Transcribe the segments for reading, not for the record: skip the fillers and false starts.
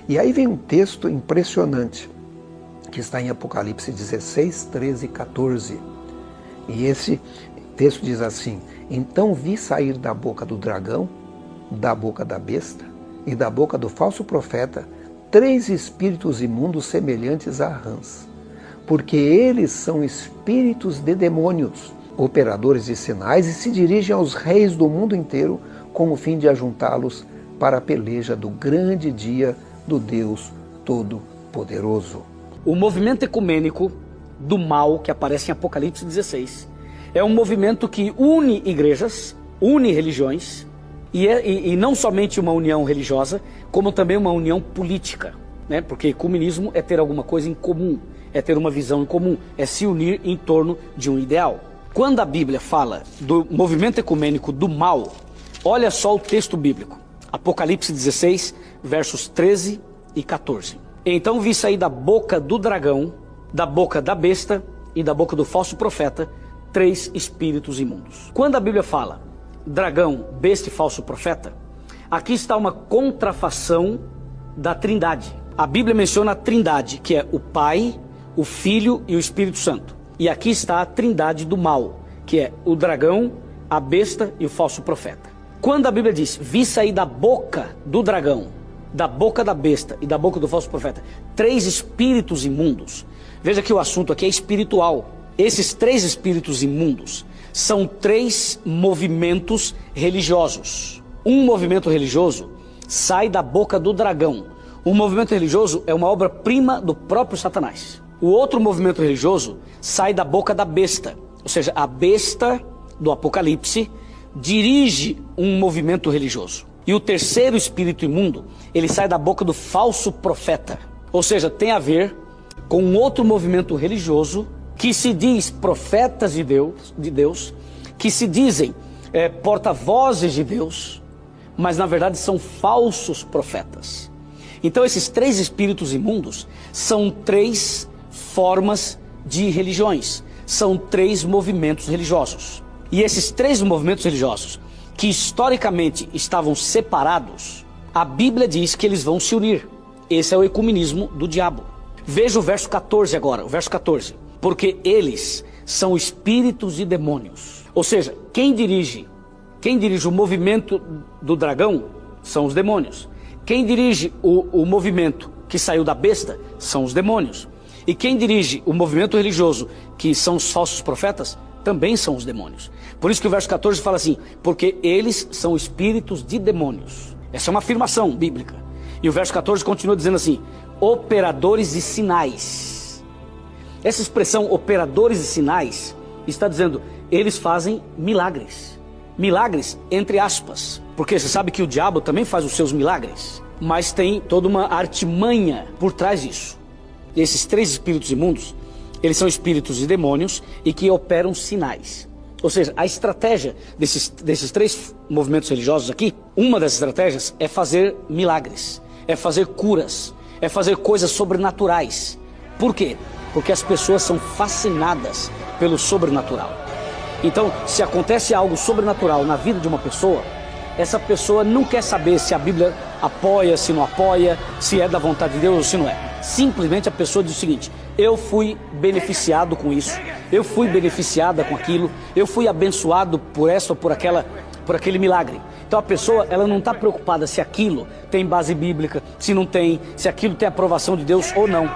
E aí vem um texto impressionante, que está em Apocalipse 16, 13 e 14. E esse texto diz assim: então vi sair da boca do dragão, da boca da besta e da boca do falso profeta 3 espíritos imundos semelhantes a rãs, porque eles são espíritos de demônios, operadores de sinais, e se dirigem aos reis do mundo inteiro com o fim de ajuntá-los para a peleja do grande dia do Deus Todo-Poderoso. O movimento ecumênico do mal que aparece em Apocalipse 16 é um movimento que une igrejas, une religiões, e não somente uma união religiosa, como também uma união política, né? Porque ecumenismo é ter alguma coisa em comum, é ter uma visão em comum, é se unir em torno de um ideal. Quando a Bíblia fala do movimento ecumênico do mal, olha só o texto bíblico. Apocalipse 16, versos 13 e 14. Então vi sair da boca do dragão, da boca da besta e da boca do falso profeta 3 espíritos imundos. Quando a Bíblia fala dragão, besta e falso profeta, aqui está uma contrafação da Trindade. A Bíblia menciona a Trindade, que é o Pai, o Filho e o Espírito Santo. E aqui está a Trindade do mal, que é o dragão, a besta e o falso profeta. Quando a Bíblia diz, vi sair da boca do dragão, da boca da besta e da boca do falso profeta 3 espíritos imundos, veja que o assunto aqui é espiritual. Esses 3 espíritos imundos são 3 movimentos religiosos. Um movimento religioso sai da boca do dragão. Um movimento religioso é uma obra-prima do próprio Satanás. O outro movimento religioso sai da boca da besta. Ou seja, a besta do Apocalipse dirige um movimento religioso. E o terceiro espírito imundo, ele sai da boca do falso profeta. Ou seja, tem a ver com um outro movimento religioso que se diz profetas de Deus, que se dizem porta-vozes de Deus, mas na verdade são falsos profetas. Então esses 3 espíritos imundos são 3 formas de religiões, são 3 movimentos religiosos. E esses 3 movimentos religiosos, que historicamente estavam separados, a Bíblia diz que eles vão se unir. Esse é o ecumenismo do diabo. Veja o verso 14 agora, o verso 14. Porque eles são espíritos e demônios. Ou seja, quem dirige o movimento do dragão são os demônios. Quem dirige o movimento que saiu da besta são os demônios. E quem dirige o movimento religioso, que são os falsos profetas, também são os demônios. Por isso que o verso 14 fala assim, porque eles são espíritos de demônios. Essa é uma afirmação bíblica. E o verso 14 continua dizendo assim, operadores de sinais. Essa expressão, operadores de sinais, está dizendo, eles fazem milagres. Milagres, entre aspas. Porque você sabe que o diabo também faz os seus milagres. Mas tem toda uma artimanha por trás disso. E esses 3 espíritos imundos, eles são espíritos de demônios e que operam sinais. Ou seja, a estratégia desses 3 movimentos religiosos aqui, uma das estratégias é fazer milagres, é fazer curas, é fazer coisas sobrenaturais. Por quê? Porque as pessoas são fascinadas pelo sobrenatural. Então, se acontece algo sobrenatural na vida de uma pessoa, essa pessoa não quer saber se a Bíblia apoia, se não apoia, se é da vontade de Deus ou se não é. Simplesmente a pessoa diz o seguinte, eu fui beneficiado com isso, eu fui beneficiada com aquilo, eu fui abençoado por essa ou por aquele milagre. Então a pessoa, ela não está preocupada se aquilo tem base bíblica, se não tem, se aquilo tem aprovação de Deus ou não.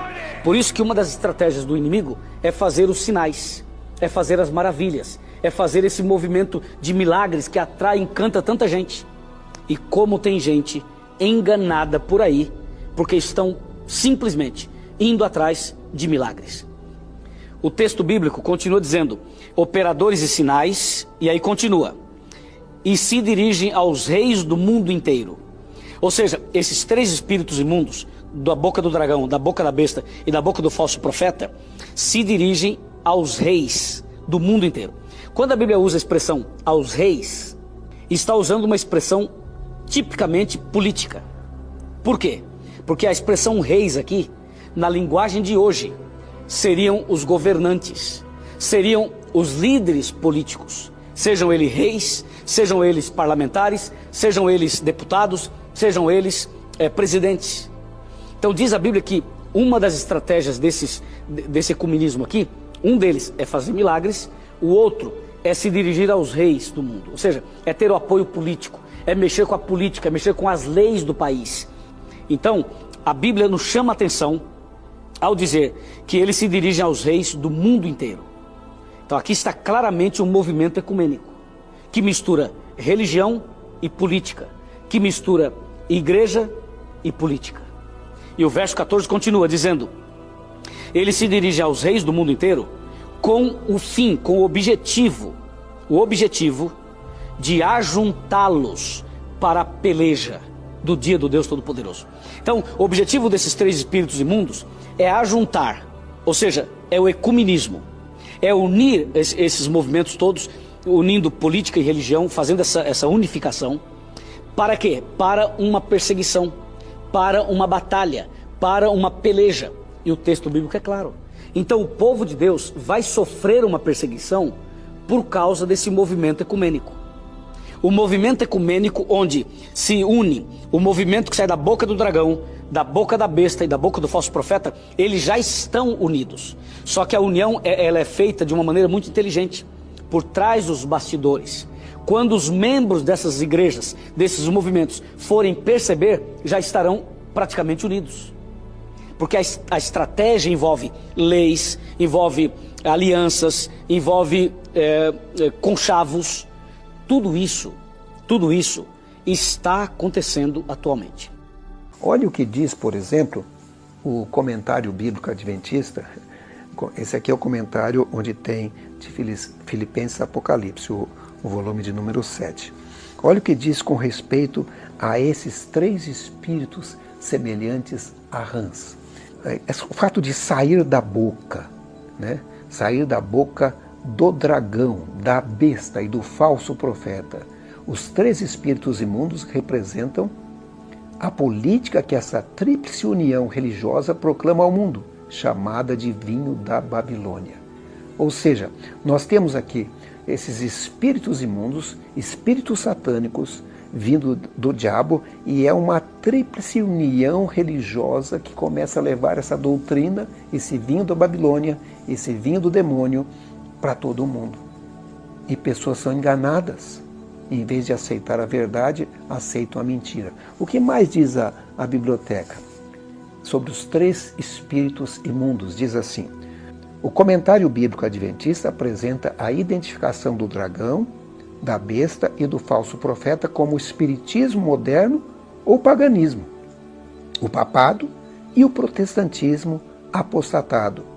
Por isso que uma das estratégias do inimigo é fazer os sinais, é fazer as maravilhas, é fazer esse movimento de milagres que atrai e encanta tanta gente. E como tem gente enganada por aí, porque estão simplesmente indo atrás de milagres. O texto bíblico continua dizendo, operadores de sinais, e aí continua, e se dirigem aos reis do mundo inteiro. Ou seja, esses 3 espíritos imundos, da boca do dragão, da boca da besta e da boca do falso profeta, se dirigem aos reis do mundo inteiro. Quando a Bíblia usa a expressão aos reis, está usando uma expressão tipicamente política. Por quê? Porque a expressão reis aqui, na linguagem de hoje, seriam os governantes, seriam os líderes políticos, sejam eles reis, sejam eles parlamentares, sejam eles deputados, sejam eles presidentes. Então diz a Bíblia que uma das estratégias desse ecumenismo aqui, um deles é fazer milagres, o outro é se dirigir aos reis do mundo. Ou seja, é ter o apoio político, é mexer com a política, é mexer com as leis do país. Então, a Bíblia nos chama a atenção ao dizer que ele se dirige aos reis do mundo inteiro. Então aqui está claramente um movimento ecumênico, que mistura religião e política, que mistura igreja e política. E o verso 14 continua dizendo: ele se dirige aos reis do mundo inteiro com o fim, com o objetivo de ajuntá-los para a peleja do dia do Deus Todo-Poderoso. Então, o objetivo desses três espíritos imundos é ajuntar, ou seja, é o ecumenismo, é unir esses movimentos todos, unindo política e religião, fazendo essa unificação. Para quê? Para uma perseguição, para uma batalha, para uma peleja. E o texto bíblico é claro. Então o povo de Deus vai sofrer uma perseguição por causa desse movimento ecumênico. O movimento ecumênico onde se une o movimento que sai da boca do dragão, da boca da besta e da boca do falso profeta, eles já estão unidos. Só que a união ela é feita de uma maneira muito inteligente, por trás dos bastidores. Quando os membros dessas igrejas, desses movimentos, forem perceber, já estarão praticamente unidos. Porque a estratégia envolve leis, envolve alianças, envolve conchavos. Tudo isso está acontecendo atualmente. Olha o que diz, por exemplo, o comentário bíblico adventista. Esse aqui é o comentário onde tem de Filipenses Apocalipse, o volume de número 7. Olha o que diz com respeito a esses três espíritos semelhantes a rãs. O fato de sair da boca, né? Sair da boca do dragão, da besta e do falso profeta. Os três espíritos imundos representam a política que essa tríplice união religiosa proclama ao mundo, chamada de vinho da Babilônia. Ou seja, nós temos aqui esses espíritos imundos, espíritos satânicos, vindo do diabo, e é uma tríplice união religiosa que começa a levar essa doutrina, esse vinho da Babilônia, esse vinho do demônio, para todo o mundo. E pessoas são enganadas. Em vez de aceitar a verdade, aceitam a mentira. O que mais diz a biblioteca sobre os três espíritos imundos? Diz assim: o comentário bíblico adventista apresenta a identificação do dragão, da besta e do falso profeta como o espiritismo moderno ou paganismo, o papado e o protestantismo apostatado.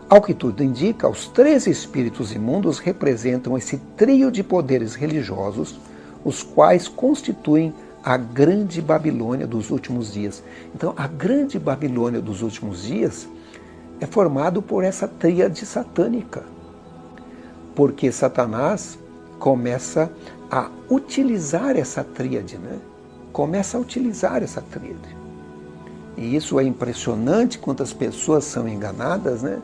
Ao que tudo indica, os três espíritos imundos representam esse trio de poderes religiosos, os quais constituem a grande Babilônia dos últimos dias. Então, a grande Babilônia dos últimos dias é formado por essa tríade satânica, porque Satanás começa a utilizar essa tríade, né? Começa a utilizar essa tríade. E isso é impressionante, quantas pessoas são enganadas, né?